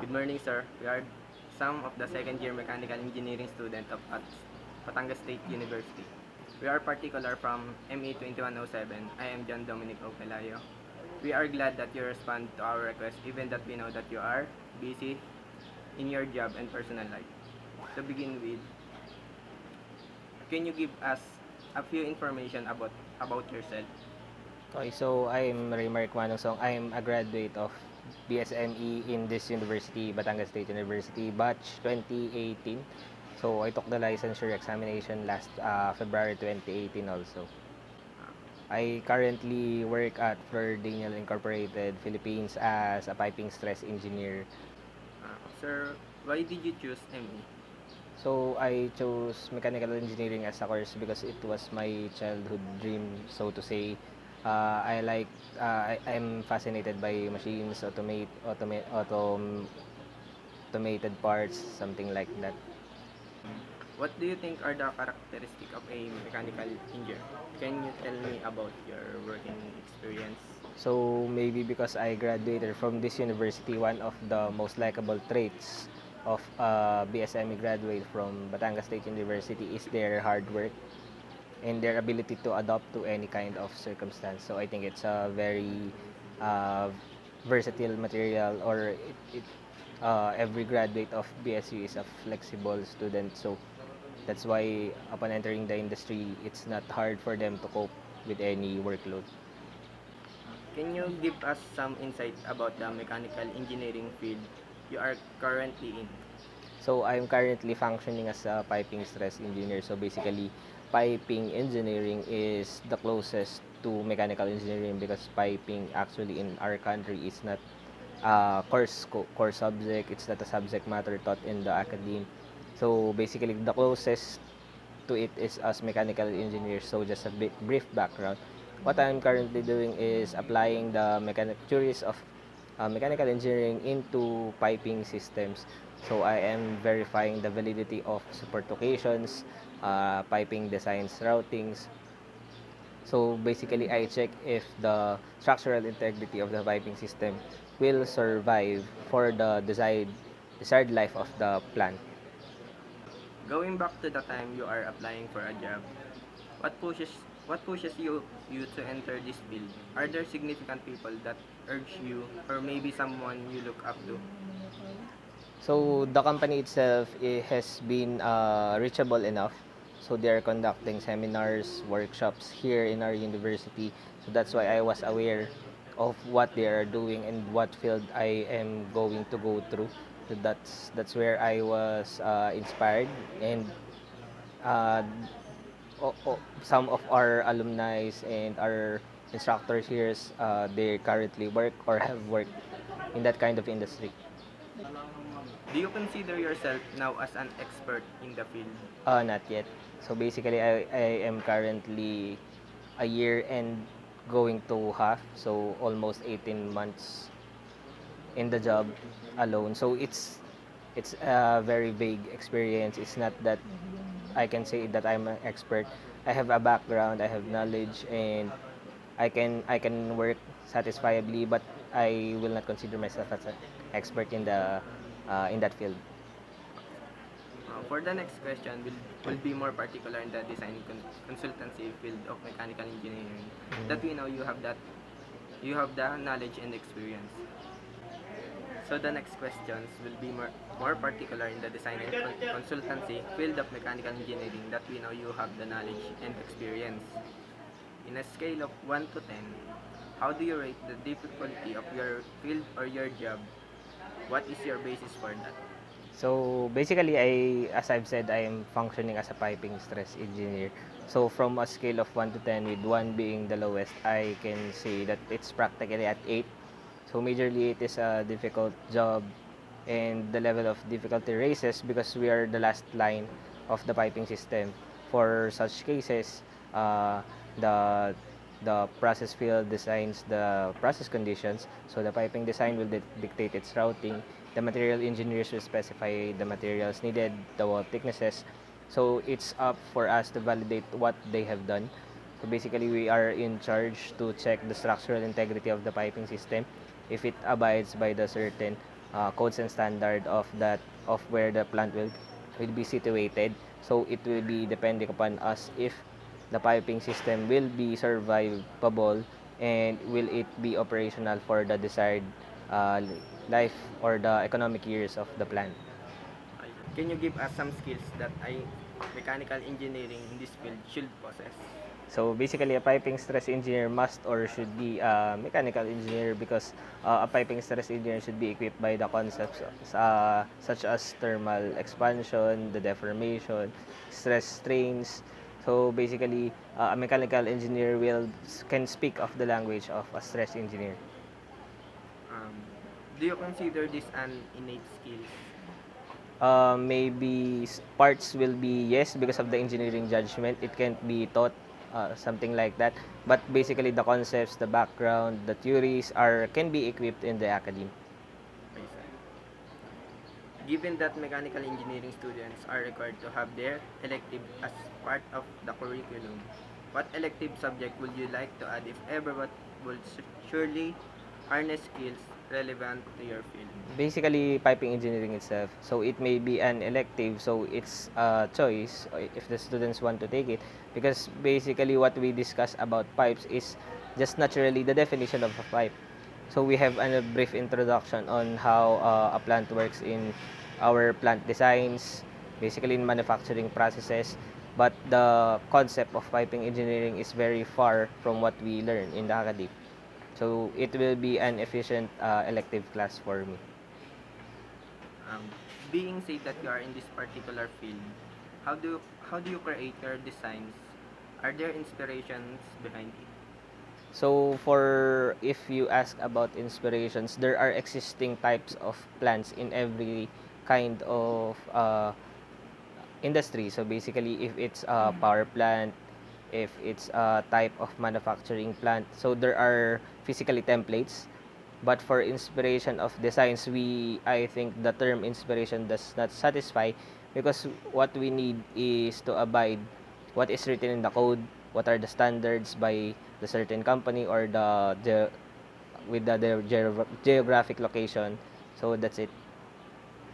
Good morning, sir. We are some of the second year mechanical engineering student at Batangas State University. We are particular from ME 2107. I am John Dominic Opelayo. We are glad that you respond to our request even that we know that you are busy in your job and personal life. To begin with, can you give us a few information about yourself? Okay, so I'm Raymark Manungsong. I'm a graduate of BSME in this university, Batangas State University, batch 2018. So I took the licensure examination last February 2018 also. I currently work at Fleur Daniel Incorporated, Philippines as a piping stress engineer. Sir, why did you choose ME? So I chose mechanical engineering as a course because it was my childhood dream, so to say. I'm fascinated by machines, automated parts, something like that. What do you think are the characteristics of a mechanical engineer? Can you tell me about your working experience? So maybe because I graduated from this university, one of the most likable traits of a BSME graduate from Batangas State University is their hard work and their ability to adapt to any kind of circumstance. So I think it's a very uh, versatile material, or every graduate of BSU is a flexible student. So that's why upon entering the industry, it's not hard for them to cope with any workload. Can you give us some insight about the mechanical engineering field you are currently in? So I'm currently functioning as a piping stress engineer. So basically, piping engineering is the closest to mechanical engineering because piping actually in our country is not core subject. It's not a subject matter taught in the academe. So basically, the closest to it is as mechanical engineers. So just a brief background. What I'm currently doing is applying the theories of mechanical engineering into piping systems. So I am verifying the validity of support locations, piping designs, routings. So basically, I check if the structural integrity of the piping system will survive for the desired life of the plant. Going back to the time you are applying for a job, what pushes what pushes you to enter this field? Are there significant people that urge you or maybe someone you look up to? So the company itself has been reachable enough. So they are conducting seminars, workshops here in our university. So that's why I was aware of what they are doing and what field I am going to go through. So that's where I was inspired, and uh, some of our alumni and our instructors here, they currently work or have worked in that kind of industry. Do you consider yourself now as an expert in the field? Not yet. So basically, I am currently a year and going to half, so almost 18 months in the job alone. So it's a very vague experience. It's not that I can say that I'm an expert. I have a background, I have knowledge, and I can work satisfiably, but I will not consider myself as an expert in that field. For the next question, will be more particular in the design consultancy field of mechanical engineering. That we know you have the knowledge and experience. So the next questions will be more particular in the design and consultancy field of mechanical engineering that we know you have the knowledge and experience. In a scale of 1 to 10, how do you rate the difficulty of your field or your job? What is your basis for that? So basically, as I've said, I am functioning as a piping stress engineer. So from a scale of 1 to 10, with 1 being the lowest, I can say that it's practically at 8. So majorly, it is a difficult job, and the level of difficulty raises because we are the last line of the piping system. For such cases, uh, the the process field designs the process conditions, so the piping design will dictate its routing. The material engineers will specify the materials needed, the wall thicknesses. So it's up for us to validate what they have done. So basically, we are in charge to check the structural integrity of the piping system if it abides by the certain codes and standard of that of where the plant will be situated. So it will be depending upon us if the piping system will be survivable and will it be operational for the desired uh, life or the economic years of the plant. Can you give us some skills that mechanical engineering in this field should possess? So basically, a piping stress engineer must or should be a mechanical engineer because a piping stress engineer should be equipped by the concepts such as thermal expansion, the deformation, stress strains. So basically, a mechanical engineer can speak of the language of a stress engineer. Um, do you consider this an innate skill? Maybe parts will be yes because of the engineering judgment. It can't be taught, something like that. But basically, the concepts, the background, the theories are can be equipped in the academy. Okay, sir. Given that mechanical engineering students are required to have their elective as part of the curriculum, what elective subject would you like to add if ever what will surely harness skills relevant to your field? Basically, piping engineering itself. So it may be an elective, so it's a choice if the students want to take it. Because basically, what we discuss about pipes is just naturally the definition of a pipe. So we have a brief introduction on how a plant works in our plant designs, basically in manufacturing processes. But the concept of piping engineering is very far from what we learn in the academy. So it will be an efficient elective class for me. Um, being said that you are in this particular field, how do you create your designs? Are there inspirations behind it? So for if you ask about inspirations, there are existing types of plants in every kind of industry. So basically, if it's a power plant, if it's a type of manufacturing plant, so there are physically templates. But for inspiration of designs, I think the term inspiration does not satisfy because what we need is to abide what is written in the code, what are the standards by the certain company or the with the geographic location. So that's it.